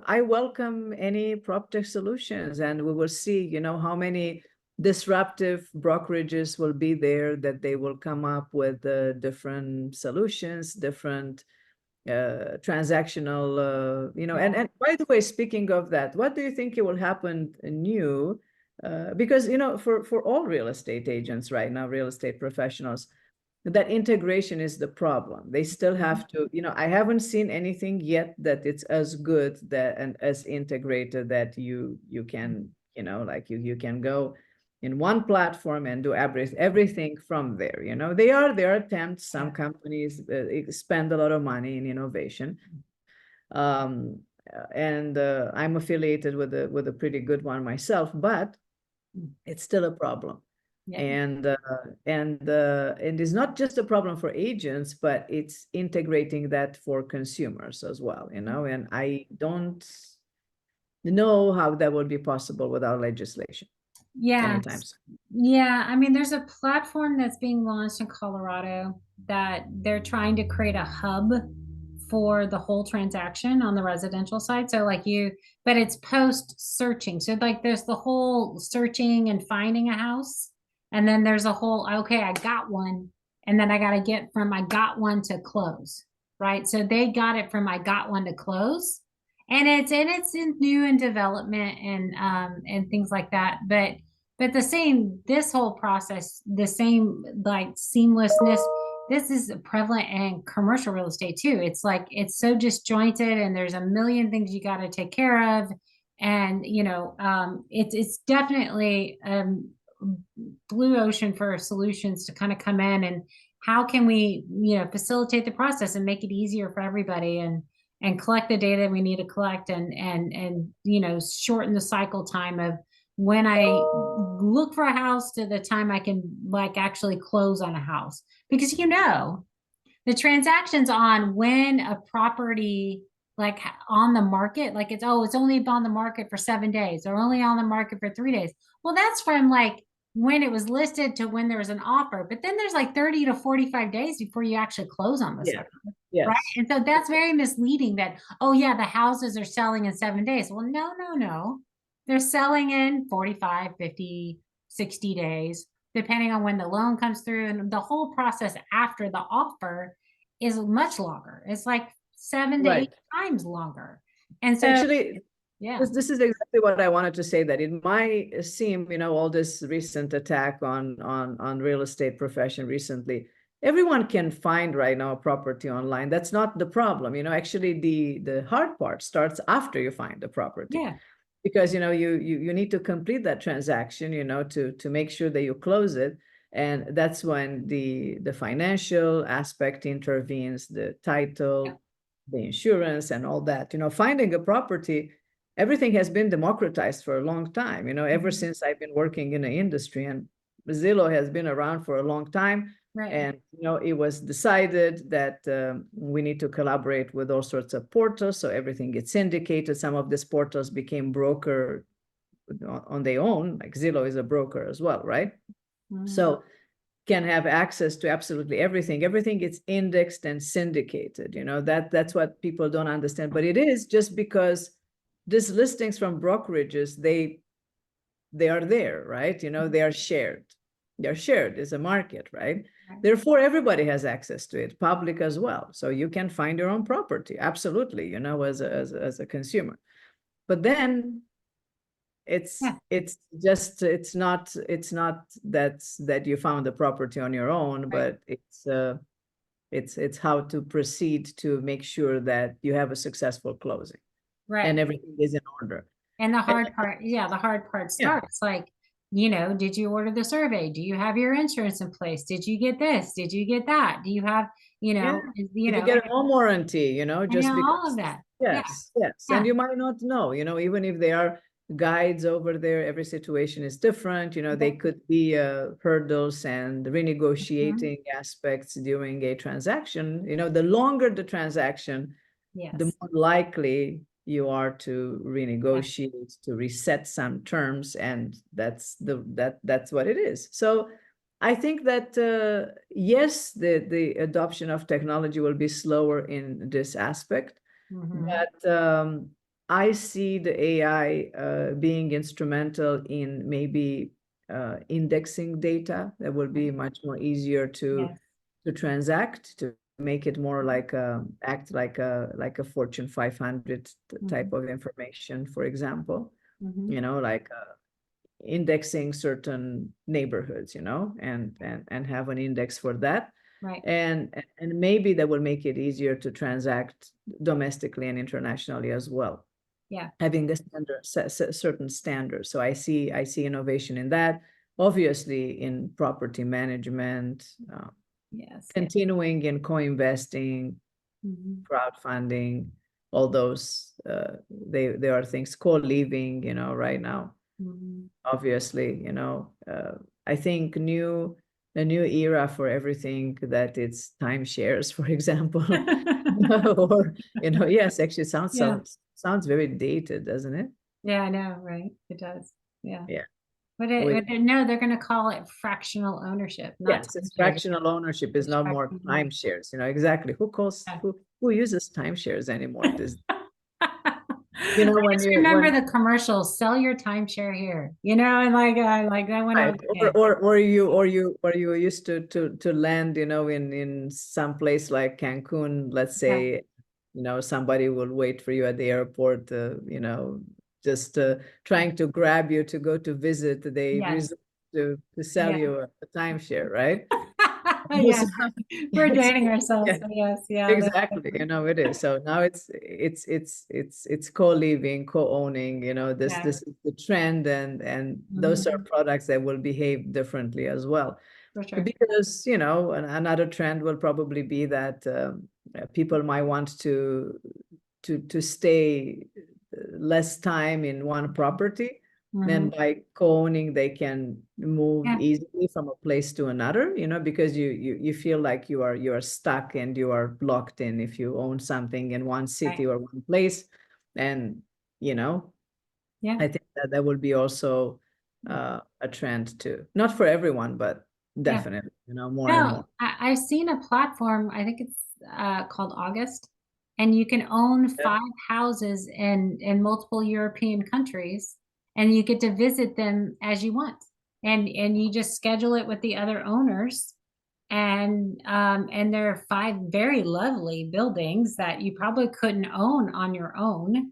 I welcome any Proptech solutions, and we will see, how many disruptive brokerages will be there, that they will come up with different solutions, different transactional, Yeah. and by the way, speaking of that, what do you think it will happen new? Because, for all real estate agents right now, real estate professionals, that integration is the problem. They still Mhm. have to, I haven't seen anything yet that it's as good that and as integrated that you can, like you can go in one platform and do everything from there. There are attempts. Some Yeah. companies spend a lot of money in innovation. Um, and I'm affiliated with a pretty good one myself, but Mm. it's still a problem. Yeah. And it's not just a problem for agents, but it's integrating that for consumers as well, and I don't know how that would be possible without legislation anytime Yes. soon. Yeah. I mean, there's a platform that's being launched in Colorado that they're trying to create a hub for the whole transaction on the residential side. So like but it's post searching. So like there's the whole searching and finding a house. And then there's a whole, okay, I got one. And then I got to get from I got one to close. Right. So they got it from I got one to close. And it's in new and development and things like that. But the same, this whole process, the same like seamlessness, this is prevalent in commercial real estate too. It's like it's so disjointed and there's a million things you got to take care of. And it's definitely blue ocean for solutions to kind of come in, and how can we facilitate the process and make it easier for everybody, and collect the data we need to collect, and shorten the cycle time of when I look for a house to the time I can like actually close on a house, because The transactions on when a property like on the market, like it's only on the market for 7 days or only on the market for 3 days. Well, that's from like when it was listed to when there was an offer. But then there's like 30 to 45 days before you actually close on the Yeah. sucker. Right. Yes. And so that's very misleading that, oh yeah, the houses are selling in 7 days. Well, no, no, no. They're selling in 45, 50, 60 days, depending on when the loan comes through. And the whole process after the offer is much longer. It's like 7 to 8 Right. times longer. And so, Actually, yeah, this is exactly what I wanted to say, that it might seem, all this recent attack on real estate profession recently, everyone can find right now a property online. That's not the problem. Actually the hard part starts after you find the property. yeah, Because you need to complete that transaction, to make sure that you close it. And that's when the financial aspect intervenes, the yeah. title, the insurance, and all that. Finding a property, everything has been democratized for a long time, ever Mhm. since I've been working in the industry. And Zillow has been around for a long time. Right. And it was decided that we need to collaborate with all sorts of portals, so everything gets syndicated. Some of these portals became broker on their own, like Zillow is a broker as well, right? Mhm. So can have access to absolutely everything. Everything gets indexed and syndicated. That's what people don't understand. But it is just because these listings from brokerages, they are there, right? They are shared. They're shared as a market, right? Right. Therefore, everybody has access to it, public as well. So you can find your own property, absolutely, as a consumer. But then Yeah. it's not that you found the property on your own, Right. but it's how to proceed to make sure that you have a successful closing and Right. everything is in order. And the And hard part, yeah, the hard part yeah, starts like, did you order the survey? Do you have your insurance in place? Did you get this? Did you get that? Do you have, yeah. Did you get a home warranty, just all of because? that. Yeah. Yes, yes. And Yeah. you might not know, even if there are guides over there, every situation is different. They Okay. could be hurdles and Mhm. renegotiating aspects during a transaction. The longer the transaction, the Yes. more likely you are to Yeah. renegotiate, to reset some terms, and that's what it is. So I think that yes, the adoption of technology will be slower in this aspect, Hmm. but I see the AI being instrumental in maybe indexing data that will be much more easier to Yes. transact, to make it more like act like a Fortune 500 type Hmm. of information, for example, Hmm. like indexing certain neighborhoods, and have an index for that. Right. And maybe that will make it easier to transact domestically and internationally as well, Yeah. having a certain standards. So I see innovation in that, obviously in property management, Yes. Yeah. continuing in co-investing, Hmm. crowdfunding, all those, there are things, co-living, right now, Hmm. obviously, I think a new era for everything, that it's timeshares, for example, or, yes, actually Yeah. sounds very dated, doesn't it? Yeah, I know, right? It does. Yeah. Yeah. But no, they're going to call it fractional ownership, not Yes, it's timeshares. fractional ownership is It's no more fractional ownership. timeshares, exactly. Yeah. Who uses timeshares anymore? I When just you remember when the commercials, sell your timeshare here, and like that when I right, was a kid. or you used to land, in some place like Cancun, let's Yeah. say, somebody will wait for you at the airport, just trying to grab you to go to visit. They Yes. resort to sell Yeah. you a timeshare, right? Yeah. We're Yes, dating ourselves. yes, So yes. Yeah. exactly. It is. So now it's co-living, co-owning, this Yeah. this is the trend, and those are Hmm. products that will behave differently as well. For sure. Because, another trend will probably be that people might want to stay less time in one property, Hmm. And by co-owning, they can move Yeah. easily from a place to another, because you feel like you are stuck and you are locked in if you own something in one city Right. or one place. And, you know, Yeah. I think that that will be also a trend too. Not for everyone, but Yeah. definitely, more and No, more. I've seen a platform, I think it's called August, and you can own Yeah. 5 houses in multiple European countries, and you get to visit them as you want. And you just schedule it with the other owners. And there are 5 very lovely buildings that you probably couldn't own on your own.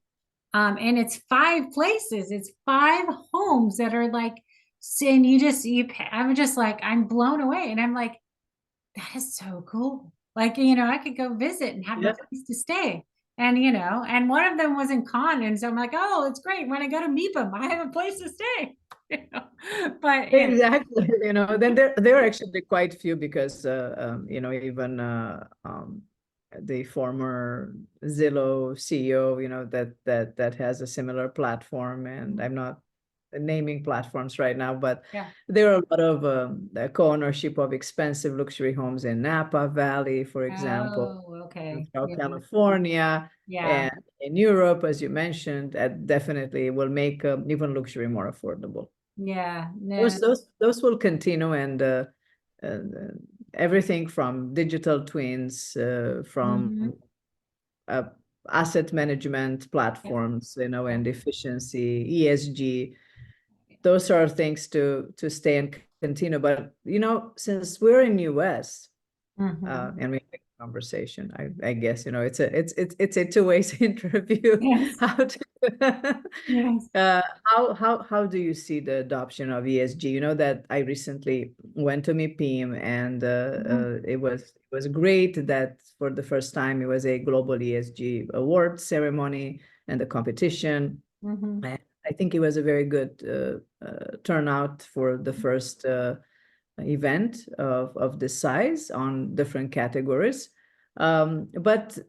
And it's 5 places, it's 5 homes that are like, and I'm just like, I'm blown away. And I'm like, that is so cool. Like, I could go visit and have a Yeah. place to stay. And one of them was in Cannes. And so I'm like, oh, it's great. When I go to MIPIM, I have a place to stay. But, Exactly. Then there are actually quite few because even the former Zillow CEO, that has a similar platform, and I'm not naming platforms right now, but yeah. there are a lot of the co-ownership of expensive luxury homes in Napa Valley, for example, Oh, in okay. South Yeah. California, Yeah. and in Europe, as you mentioned, that definitely will make even luxury more affordable. Yeah. No. Those will continue, and everything from digital twins, from Hmm. uh, asset management Yeah. platforms, Yeah. and efficiency, ESG, those are things to stay and continue. But since we're in US, Hmm. and we make a conversation, I guess it's a two-way interview. Yes. How to Yes. how do you see the adoption of ESG? You know that I recently went to MIPIM, and Hmm. it was great that for the first time it was a global ESG award ceremony and the competition. Hmm. And I think it was a very good turnout for the first event of this size on different categories. But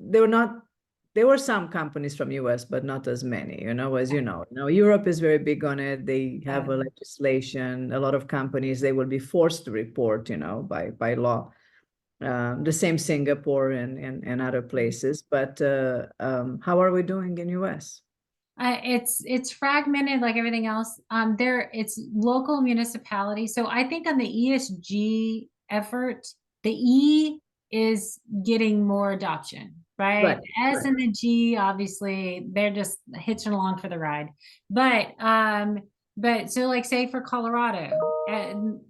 there were some companies from US, but not as many, as Yeah. you know. Now, Europe is very big on it. They have Yeah. a legislation. A lot of companies, they will be forced to report, by law. The same Singapore and other places. But how are we doing in US? It's fragmented like everything else. It's local municipality. So I think on the ESG effort, the E is getting more adoption, right? Right, The S right. and the G, obviously, they're just hitching along for the ride. But so like say for Colorado,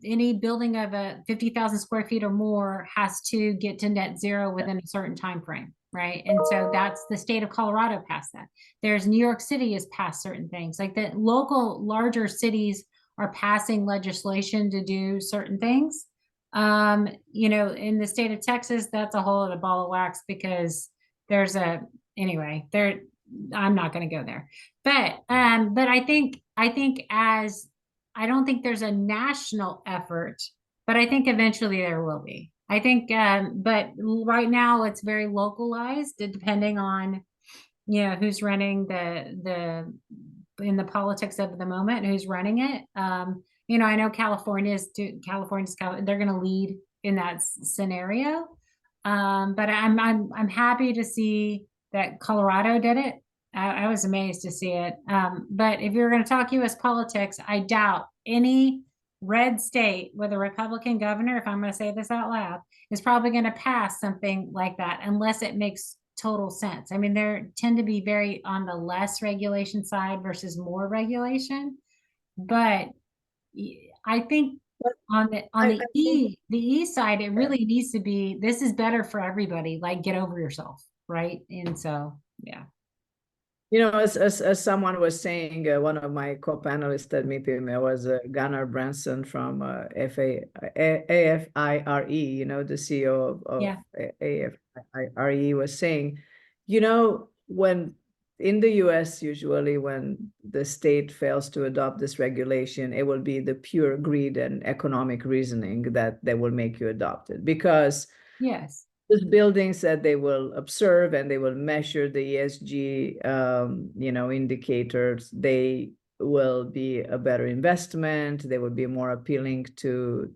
any building of a 50,000 square feet or more has to get to net zero Yeah. within a certain time frame, right? And so that's the state of Colorado passed that. There's New York City has passed certain things like that. Local larger cities are passing legislation to do certain things. In the state of Texas, that's a whole other ball of wax because there's a anyway, there I'm not going to go there. But I think as I don't think there's a national effort, but I think eventually there will be. I think but right now it's very localized depending on who's running the in the politics of the moment, who's running it. I know they're going to lead in that scenario. But I'm happy to see that Colorado did it. I was amazed to see it. But if you're going to talk U.S. politics, I doubt any red state with a Republican governor, if I'm going to say this out loud, is probably going to pass something like that unless it makes total sense. I mean, there tend to be very on the less regulation side versus more regulation, but I think But on the I think, E side, it yeah. really needs to be this is better for everybody. Like get over yourself, right? And so yeah, As someone was saying, one of my co-panelists at MIPIM was Gunnar Branson from AFIRE, the CEO of yeah, AFIRE was saying, when in the US, usually when the state fails to adopt this regulation, it will be the pure greed and economic reasoning that will make you adopt it. Because yes, those buildings that they will observe and they will measure the ESG, indicators, they will be a better investment. They will be more appealing to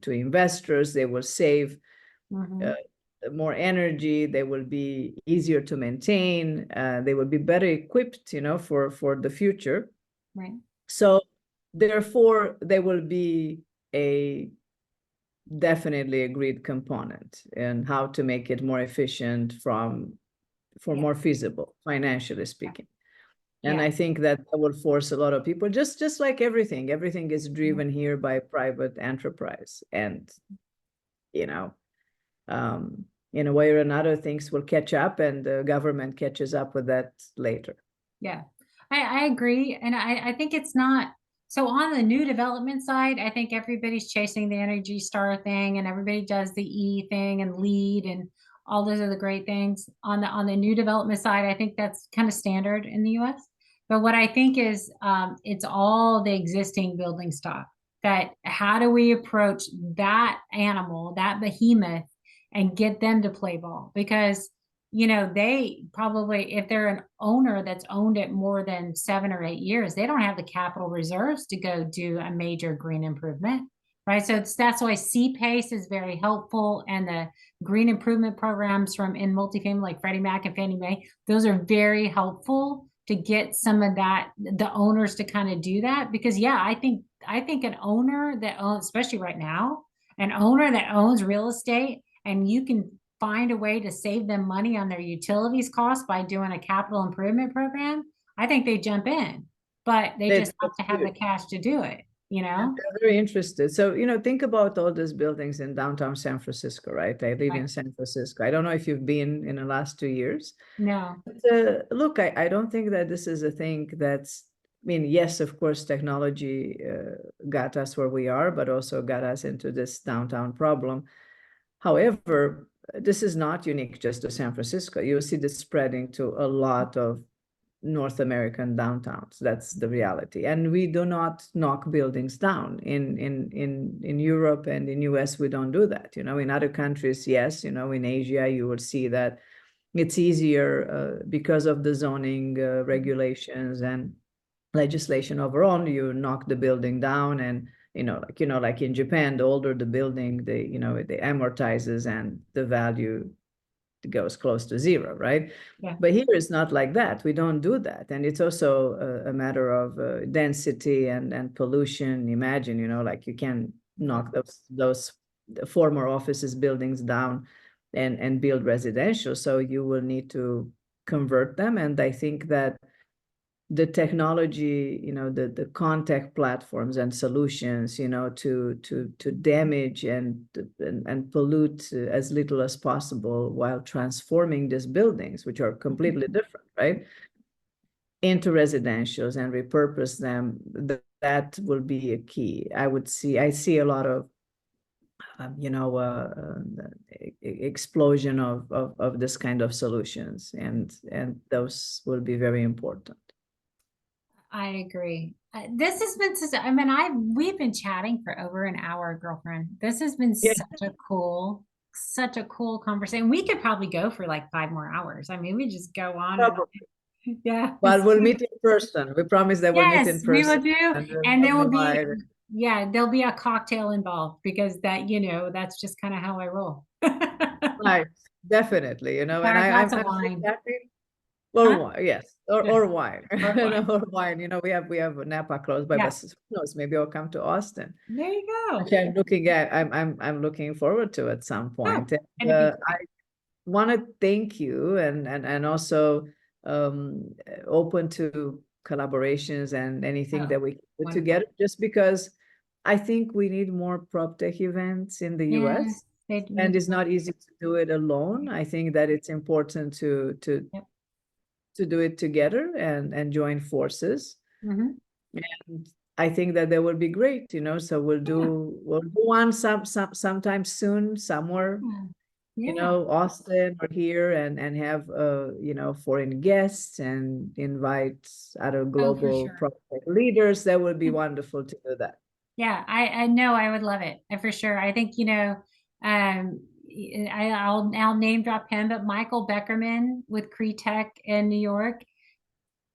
investors. They will save uh, Mhm. more energy. They will be easier to maintain. They will be better equipped, for the future. Right. So therefore, they will be a definitely a great component in how to make it more efficient for Yeah. more feasible, financially Yeah. speaking. And Yeah. I think that will force a lot of people, just like everything is Mhm. driven here by private enterprise. And, you know, um, in a way or another, things will catch up and the government catches up with that later. Yeah, I agree. And I think it's not so on the new development side, I think everybody's chasing the Energy Star thing and everybody does the E thing and lead and all those other great things. On the new development side, I think that's kind of standard in the US. But what I think is it's all the existing building stock that how do we approach that animal, that behemoth, and get them to play ball? Because they probably, if they're an owner that's owned it more than 7 or 8 years, they don't have the capital reserves to go do a major green improvement, right? So that's why CPACE is very helpful, and the green improvement programs from in multifamily like Freddie Mac and Fannie Mae, those are very helpful to get some of that, the owners to kind of do that. Because yeah, I think an owner that owns, especially right now, an owner that owns real estate and you can find a way to save them money on their utilities costs by doing a capital improvement program, I think they jump in, but they just have That's to have the huge. cash to do it, you And know? they're very interested. So, think about all these buildings in downtown San Francisco, right? I live Right. in San Francisco. I don't know if you've been in the last 2 years. No. But, look, I don't think that this is a thing yes, of course, technology got us where we are, but also got us into this downtown problem. However, this is not unique just to San Francisco. You'll see this spreading to a lot of North American downtowns. That's the reality. And we do not knock buildings down. In Europe and in US, we don't do that. In other countries, yes, in Asia, you will see that it's easier because of the zoning regulations and legislation overall. You knock the building down, and like in Japan, the older the building, it amortizes and the value goes close to zero, right? Yeah. But here it's not like that. We don't do that. And it's also a matter of density and pollution. Imagine, like you can knock those former offices buildings down and build residential. So you will need to convert them. And I think that the technology, the contact platforms and solutions, to damage and pollute as little as possible while transforming these buildings, which are completely different, right, into residentials and repurpose them. That will be a key. I see a lot of explosion of this kind of solutions, and those will be very important. I agree. This has been we've been chatting for over an hour, girlfriend. This has been Yeah. such a cool conversation. We could probably go for like 5 more hours. I mean, we just go on and Probably. on. Yeah. Well, we'll meet in person. We promise that we'll meet in Yes, we will person. do. And And there we'll will be, invite. yeah, there'll be a cocktail involved because that's just kind of how I roll. Right, definitely, and Or a glass of I'm so wine. happy. Or Huh? wine, yes, Yeah. or wine, Or wine. or wine. We have Napa close by, Yeah. but who knows? Maybe I'll come to Austin, There you which go. I'm looking forward to at some Oh, point. And it'd be I great. want to thank you, and also open to collaborations and anything Oh, that we can put wonderful. together, just because I think we need more Proptech events in the US, Yes, they and need it's to. not easy to do it alone. I think that it's important to to Yep. to do it together and join forces. Hmm. And I think that that would be great, so Yeah. we'll do one sometime soon somewhere, Yeah. Austin or here, and have foreign guests and invite other Oh, for global sure. project leaders. That would be wonderful to do that. Yeah, I know I would love it for sure. I think, I'll name drop him, but Michael Beckerman with Tech in New York,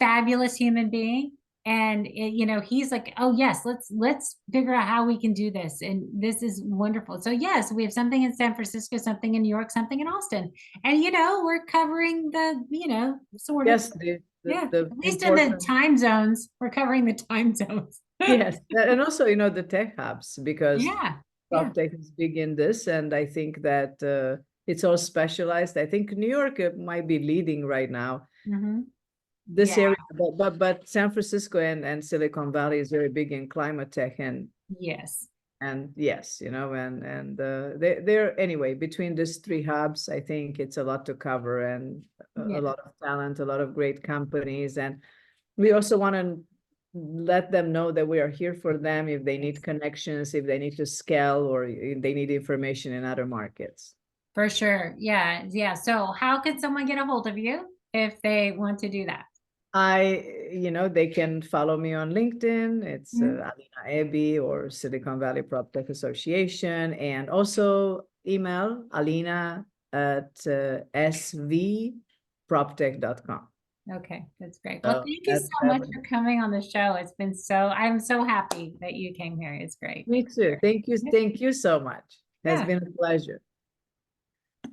fabulous human being. And you know, he's like, oh yes, let's figure out how we can do this, and this is wonderful. So yes, we have something in San Francisco, something in New York, something in Austin, and you know, we're covering the, you know, sort of, Yes, yeah, the at least in the important, time zones, we're covering the time zones. yes, and also, you know, the tech hubs, because Yeah, yeah. PropTech is big in this, and I think that it's all specialized. I think New York might be leading right now Hmm. this Yeah. area, but San Francisco and Silicon Valley is very big in climate tech, Yes. and yes, you know, and they're anyway, between these three hubs, I think it's a lot to cover, and a Yeah. lot of talent, a lot of great companies, and we also want to let them know that we are here for them if they need Yes. connections, if they need to scale, or if they need information in other markets. For sure. Yeah. Yeah. So how can someone get a hold of you if they want to do that? You know, they can follow me on LinkedIn. It's Mhm. Alina Aeby or Silicon Valley PropTech Association, and also email Alina at svproptech.com. Okay, that's great. Well, So thank you so that much would, for coming on the show. It's been so, I'm so happy that you came here. It's great. me too. Yeah. Thank you so much. Has Yeah. been a pleasure.